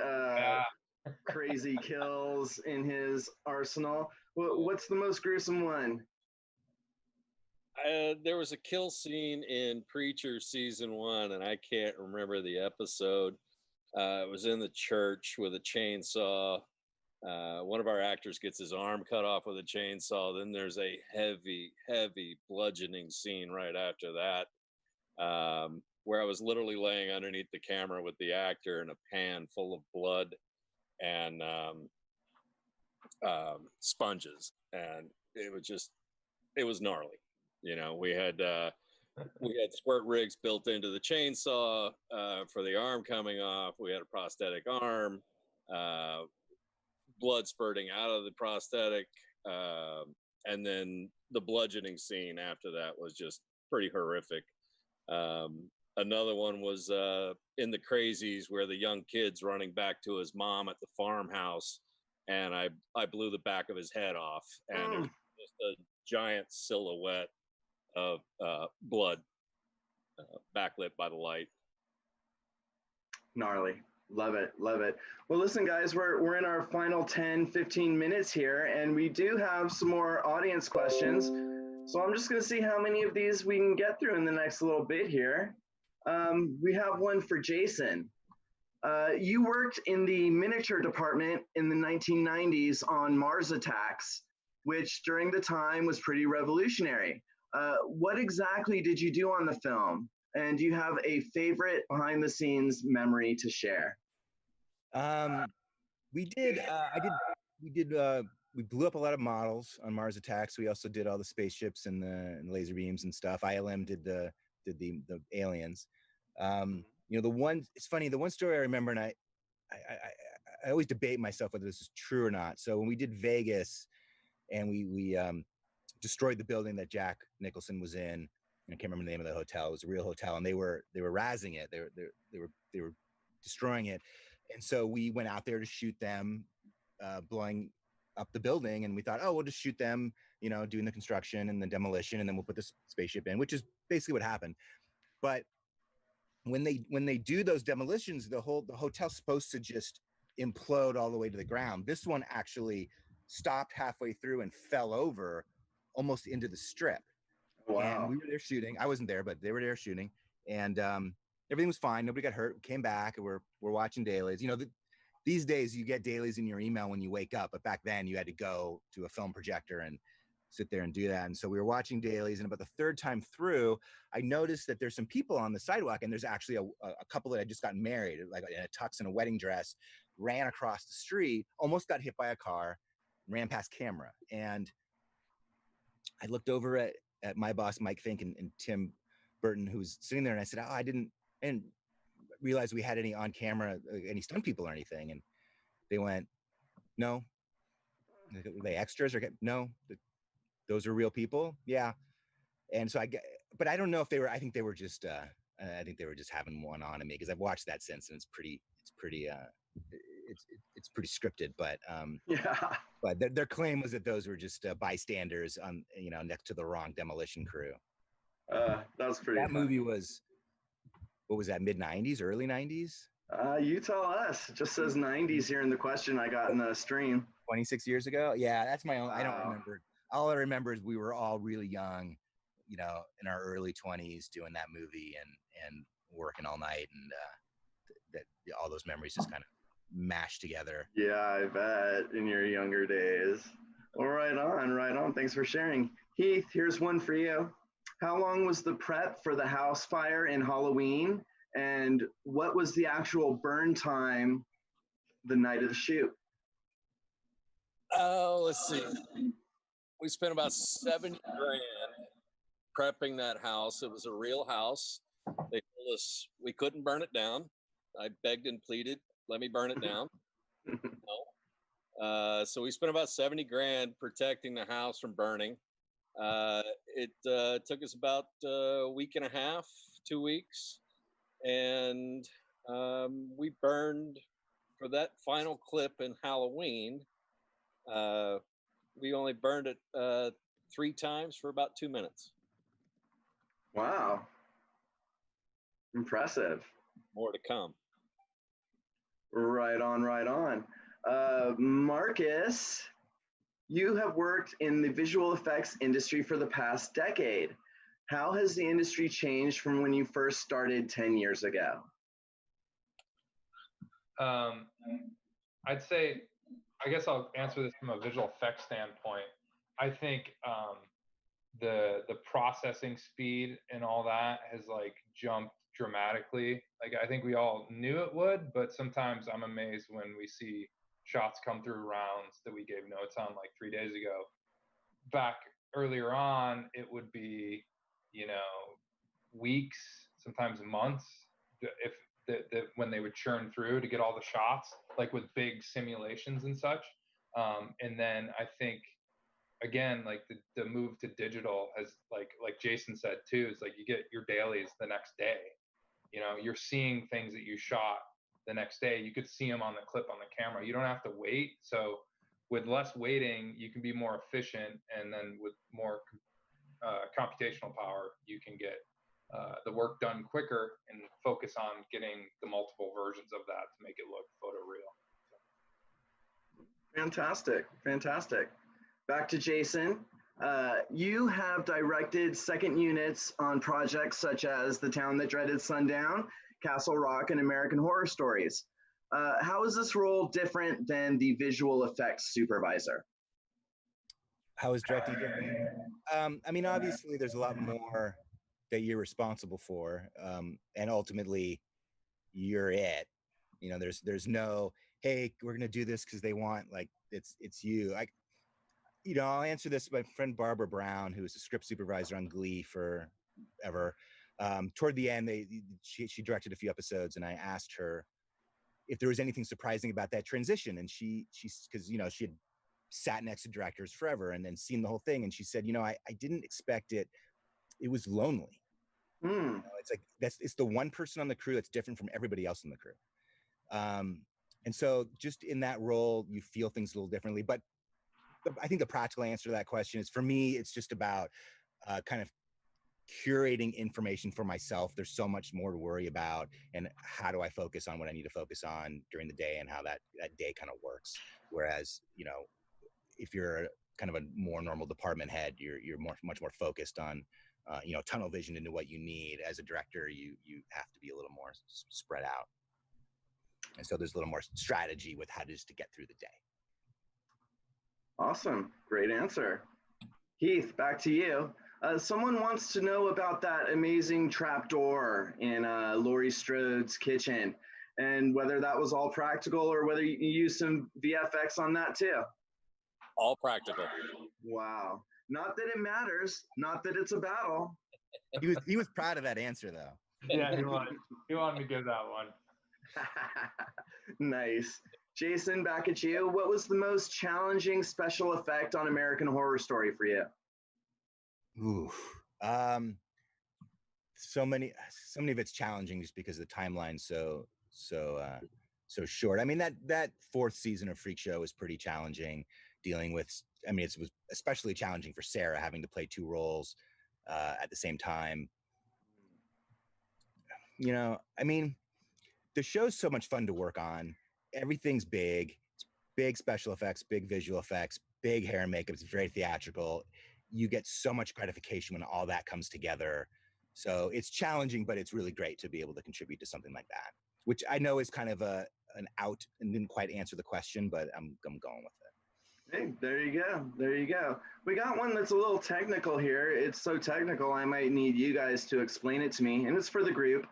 crazy kills in his arsenal. What's the most gruesome one? There was a kill scene in Preacher season 1, and I can't remember the episode. It was in the church with a chainsaw. One of our actors gets his arm cut off with a chainsaw. Then there's a heavy bludgeoning scene right after that, where I was literally laying underneath the camera with the actor in a pan full of blood and sponges, and it was gnarly. You know, we had squirt rigs built into the chainsaw for the arm coming off. We had a prosthetic arm. blood spurting out of the prosthetic. And then the bludgeoning scene after that was just pretty horrific. Another one was in The Crazies, where the young kid's running back to his mom at the farmhouse, and I blew the back of his head off, and there's just a giant silhouette of blood backlit by the light. Gnarly. Love it. Love it. Well, listen, guys, we're in our final 10, 15 minutes here, and we do have some more audience questions. So I'm just going to see how many of these we can get through in the next little bit here. We have one for Jason. You worked in the miniature department in the 1990s on Mars Attacks, which during the time was pretty revolutionary. What exactly did you do on the film? And do you have a favorite behind the scenes memory to share? We blew up a lot of models on Mars Attacks. We also did all the spaceships and the laser beams and stuff. ILM did the aliens. It's funny, the one story I remember, and I always debate myself whether this is true or not. So when we did Vegas and we destroyed the building that Jack Nicholson was in, I can't remember the name of the hotel. It was a real hotel, and they were razzing it. They were destroying it, and so we went out there to shoot them blowing up the building. And we thought, oh, we'll just shoot them, doing the construction and the demolition, and then we'll put the spaceship in, which is basically what happened. But when they do those demolitions, the hotel's supposed to just implode all the way to the ground. This one actually stopped halfway through and fell over almost into the strip. Wow. And we were there shooting. I wasn't there, but they were there shooting, and everything was fine. Nobody got hurt. We came back, and we're watching dailies. These days you get dailies in your email when you wake up, but back then you had to go to a film projector and sit there and do that. And so we were watching dailies, and about the third time through, I noticed that there's some people on the sidewalk, and there's actually a couple that had just gotten married, like in a tux and a wedding dress, ran across the street, almost got hit by a car, ran past camera. And I looked over at my boss, Mike Fink, and Tim Burton, who was sitting there, and I said, oh, I didn't realize we had any on camera, any stunt people or anything. And they went, no. Were they extras? Or no, those are real people. Yeah. And so but I don't know if they were, I think they were just having one on at me, because I've watched that since, and it's pretty scripted, but yeah. But their claim was that those were just bystanders on, next to the wrong demolition crew. That's pretty. That movie was, what was that, mid 90s, early 90s? You tell us. It just says 90s here in the question I got in the stream. 26 years ago. Yeah, that's my own. Wow. I don't remember. All I remember is we were all really young, in our early 20s doing that movie and working all night, and that all those memories just kind of mashed together. Yeah, I bet, in your younger days. Well, right on. Thanks for sharing. Heath, here's one for you. How long was the prep for the house fire in Halloween? And what was the actual burn time the night of the shoot? Oh, let's see. We spent about $70,000 prepping that house. It was a real house. They told us we couldn't burn it down. I begged and pleaded, let me burn it down. No. So we spent about $70,000 protecting the house from burning. It took us about a week and a half, 2 weeks. And we burned, for that final clip in Halloween, we only burned it 3 times for about 2 minutes. Wow. Impressive. More to come. Right on. Marcus, you have worked in the visual effects industry for the past decade. How has the industry changed from when you first started 10 years ago? I'd say, I guess I'll answer this from a visual effects standpoint. I think the processing speed and all that has jumped dramatically. I think we all knew it would, but sometimes I'm amazed when we see shots come through rounds that we gave notes on 3 days ago. Back earlier on, it would be, weeks, sometimes months. If when they would churn through to get all the shots, like with big simulations and such. And then I think, again, like the move to digital has, like Jason said too, is like you get your dailies the next day. You know, you're seeing things that you shot the next day. You could see them on the clip on the camera. You don't have to wait. So with less waiting, you can be more efficient, and then with more computational power, you can get the work done quicker and focus on getting the multiple versions of that to make it look photoreal. Fantastic, fantastic. Back to Jason. You have directed second units on projects such as The Town That Dreaded Sundown, Castle Rock, and American Horror Stories. How is this role different than the visual effects supervisor? How is directing different? I mean, obviously, there's a lot more that you're responsible for, and ultimately, you're it. You know, there's no, hey, we're gonna do this because they want, like, it's you. You know, I'll answer this. My friend Barbara Brown, who was a script supervisor on Glee forever, toward the end, she directed a few episodes, and I asked her if there was anything surprising about that transition, and she's because, you know, she had sat next to directors forever and then seen the whole thing, and she said, you know, I didn't expect it. It was lonely. You know, it's like it's the one person on the crew that's different from everybody else in the crew. And so just in that role, you feel things a little differently. But I think the practical answer to that question is, for me, it's just about kind of curating information for myself. There's so much more to worry about, and how do I focus on what I need to focus on during the day, and how that day kind of works. Whereas, you know, if you're kind of a more normal department head, you're much more focused on you know, tunnel vision into what you need. As a director, you have to be a little more spread out, and so there's a little more strategy with how to get through the day. Awesome, great answer. Heath, back to you. Someone wants to know about that amazing trapdoor in Laurie Strode's kitchen, and whether that was all practical or whether you used some VFX on that too. All practical. Wow. Not that it matters, not that it's a battle. He was proud of that answer, though. Yeah, he wanted to give that one. Nice. Jason, back at you. What was the most challenging special effect on American Horror Story for you? Ooh, so many of it's challenging just because the timeline's so short. I mean, that fourth season of Freak Show was pretty challenging, dealing with. I mean, it was especially challenging for Sarah, having to play two roles at the same time. You know, I mean, the show's so much fun to work on. Everything's big. It's big special effects, big visual effects, big hair and makeup. It's very theatrical. You get so much gratification when all that comes together. So it's challenging, but it's really great to be able to contribute to something like that, which I know is kind of an out and didn't quite answer the question, but I'm going with it. Hey, there you go. There you go. We got one that's a little technical here. It's so technical, I might need you guys to explain it to me, and it's for the group.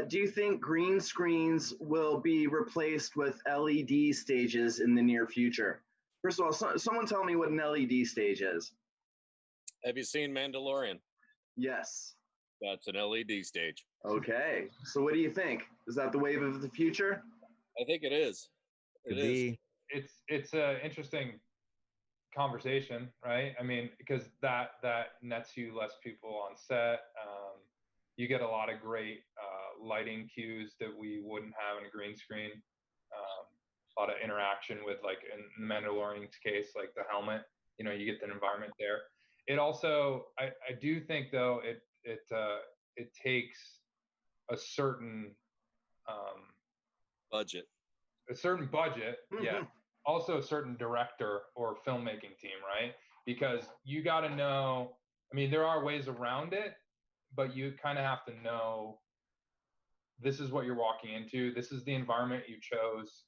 Do you think green screens will be replaced with LED stages in the near future? First of all, someone tell me what an LED stage is. Have you seen Mandalorian? Yes. That's an LED stage. Okay. So what do you think? Is that the wave of the future? I think it is. It is. It's an interesting conversation, right? I mean, because that nets you less people on set. You get a lot of great lighting cues that we wouldn't have in a green screen. A lot of interaction with, like in the Mandalorian's case, like the helmet. You know, you get the environment there. It also, I do think though, it takes a certain budget. A certain budget, yeah. Also a certain director or filmmaking team, right? Because you got to know. I mean, there are ways around it, but you kind of have to know this is what you're walking into. This is the environment you chose.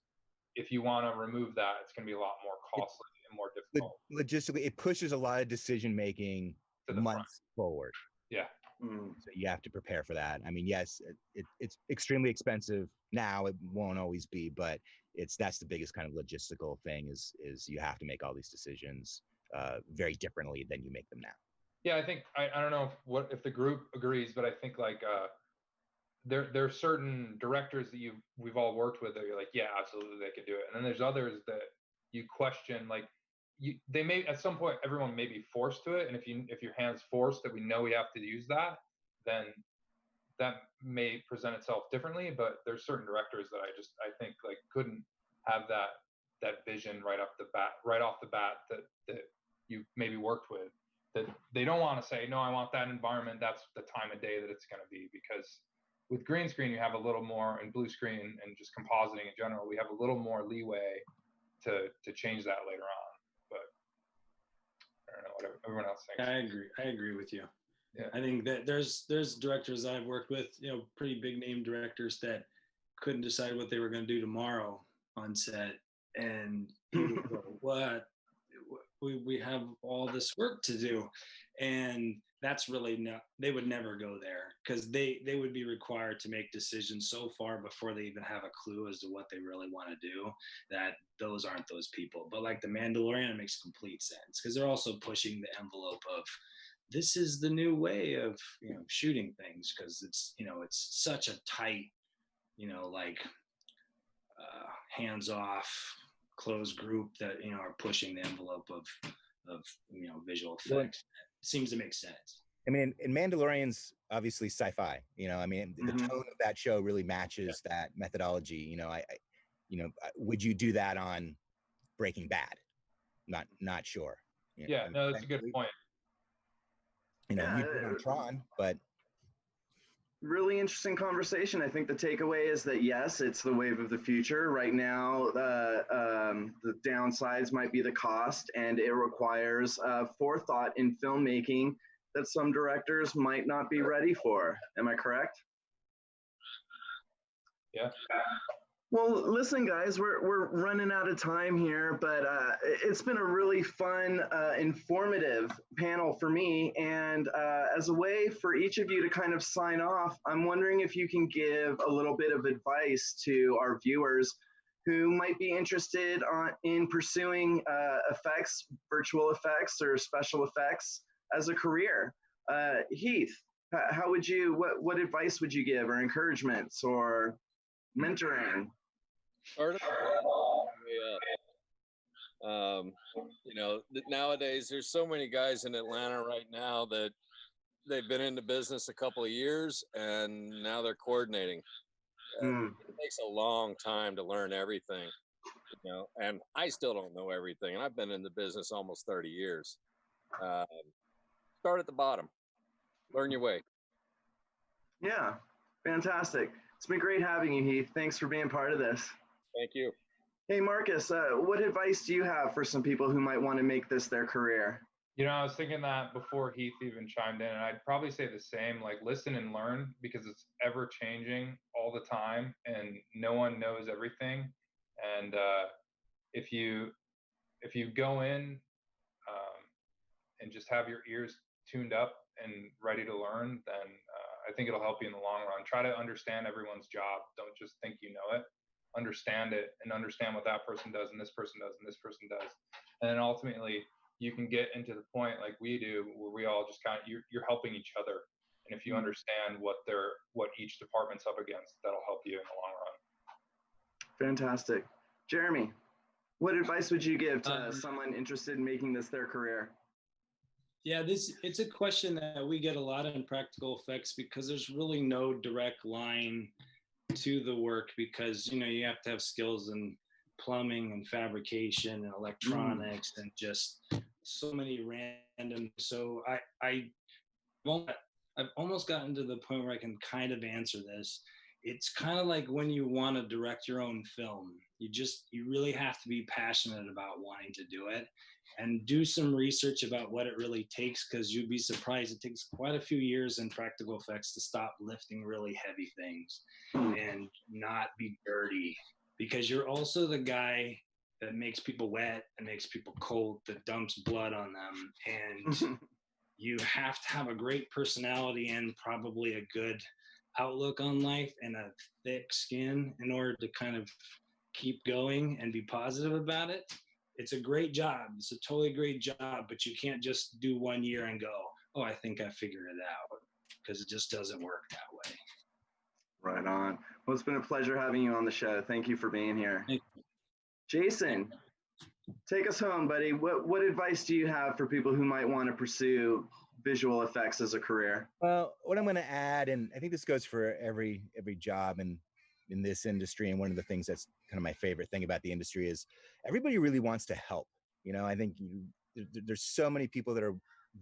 If you want to remove that, it's going to be a lot more costly and more difficult. Logistically, it pushes a lot of decision making months forward. Yeah. So you have to prepare for that. I mean, yes, it's extremely expensive now. It won't always be, but that's the biggest kind of logistical thing is you have to make all these decisions very differently than you make them now. Yeah, I think I don't know if the group agrees, but I think like there are certain directors that we've all worked with that you're like, yeah, absolutely, they could do it. And then there's others that you question, like they may at some point everyone may be forced to it, and if your hand's forced that we know we have to use that, then that may present itself differently. But there's certain directors that I think like couldn't have that vision right off the bat that you maybe worked with, that they don't want to say, no, I want that environment, that's the time of day that it's going to be. Because with green screen you have a little more, and blue screen and just compositing in general, we have a little more leeway to change that later on. But I don't know what everyone else thinks. I agree with you. Yeah. I think that there's directors I've worked with, pretty big name directors that couldn't decide what they were going to do tomorrow on set, and you would go, what? We have all this work to do, and that's really not. They would never go there, because they would be required to make decisions so far before they even have a clue as to what they really want to do, that those aren't those people. But like The Mandalorian, it makes complete sense, because they're also pushing the envelope of this is the new way of shooting things, because it's it's such a tight hands off closed group that are pushing the envelope of visual effects. It seems to make sense. I mean, in Mandalorian's obviously sci-fi. The tone of that show really matches that methodology. Would you do that on Breaking Bad? Not sure. Yeah, no, that's a good point. You did on Tron, but really interesting conversation. I think the takeaway is that yes, it's the wave of the future. Right now, the downsides might be the cost, and it requires forethought in filmmaking that some directors might not be ready for. Am I correct? Yeah. Well, listen, guys, we're running out of time here, but it's been a really fun, informative panel for me. And as a way for each of you to kind of sign off, I'm wondering if you can give a little bit of advice to our viewers who might be interested in pursuing effects, virtual effects, or special effects as a career. Heath, how would you? What advice would you give, or encouragements, or mentoring? Start nowadays there's so many guys in Atlanta right now that they've been into business a couple of years and now they're coordinating. It takes a long time to learn everything, and I still don't know everything, and I've been in the business almost 30 years. Start at the bottom, learn your way. Yeah, fantastic. It's been great having you, Heath. Thanks for being part of this. Thank you. Hey, Marcus, what advice do you have for some people who might want to make this their career? I was thinking that before Heath even chimed in, and I'd probably say the same, like listen and learn, because it's ever changing all the time and no one knows everything. And if you go in and just have your ears tuned up and ready to learn, then I think it'll help you in the long run. Try to understand everyone's job. Don't just think you know it. Understand it, and understand what that person does and this person does and this person does. And then ultimately you can get into the point like we do, where we all just you're helping each other. And if you understand what each department's up against, that'll help you in the long run. Fantastic. Jeremy, what advice would you give to someone interested in making this their career? Yeah, it's a question that we get a lot in practical effects, because there's really no direct line to the work, because you have to have skills in plumbing and fabrication and electronics and just so many random. So I've almost gotten to the point where I can kind of answer this. It's kind of like when you want to direct your own film, you really have to be passionate about wanting to do it, and do some research about what it really takes, because you'd be surprised. It takes quite a few years in practical effects to stop lifting really heavy things and not be dirty, because you're also the guy that makes people wet and makes people cold, that dumps blood on them. And you have to have a great personality and probably a good outlook on life and a thick skin in order to kind of keep going and be positive about it. It's a great job. It's a totally great job, but you can't just do 1 year and go, oh, I think I figured it out, because it just doesn't work that way. Right on. Well, it's been a pleasure having you on the show. Thank you for being here. Jason, take us home, buddy. What advice do you have for people who might want to pursue visual effects as a career? Well, what I'm going to add, and I think this goes for every job in this industry, and one of the things that's kind of my favorite thing about the industry is everybody really wants to help. You know, I think there's so many people that are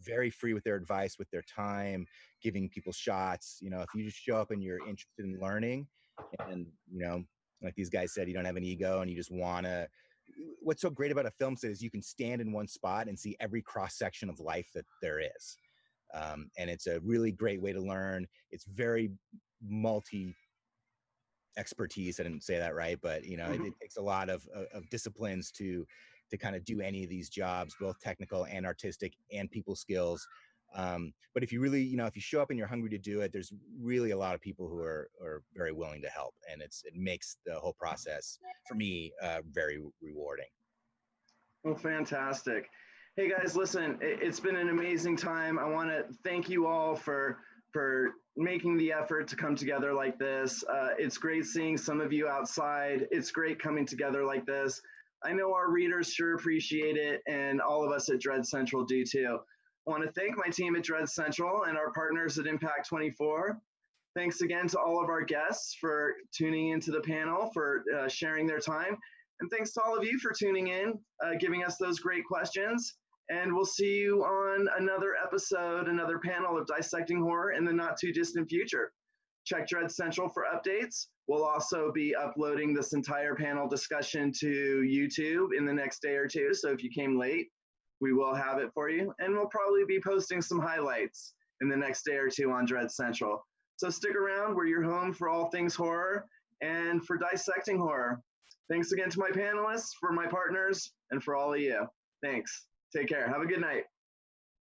very free with their advice, with their time, giving people shots. You know, if you just show up and you're interested in learning, and you know, like these guys said, you don't have an ego and you just want to. What's so great about a film set is you can stand in one spot and see every cross section of life that there is. And it's a really great way to learn. It's very multi expertise. I didn't say that right, but you know, it takes a lot of disciplines to kind of do any of these jobs, both technical and artistic and people skills. But if you really, you know, if you show up and you're hungry to do it, there's really a lot of people who are very willing to help, and it makes the whole process for me very rewarding. Well, fantastic. Hey guys, listen, it's been an amazing time. I want to thank you all for making the effort to come together like this. It's great seeing some of you outside. It's great coming together like this. I know our readers sure appreciate it, and all of us at Dread Central do too. I want to thank my team at Dread Central and our partners at Impact 24. Thanks again to all of our guests for tuning into the panel, for sharing their time. And thanks to all of you for tuning in, giving us those great questions. And we'll see you on another episode, another panel of Dissecting Horror in the not too distant future. Check Dread Central for updates. We'll also be uploading this entire panel discussion to YouTube in the next day or two. So if you came late, we will have it for you. And we'll probably be posting some highlights in the next day or two on Dread Central. So stick around. We're your home for all things horror and for Dissecting Horror. Thanks again to my panelists, for my partners, and for all of you. Thanks. Take care. Have a good night.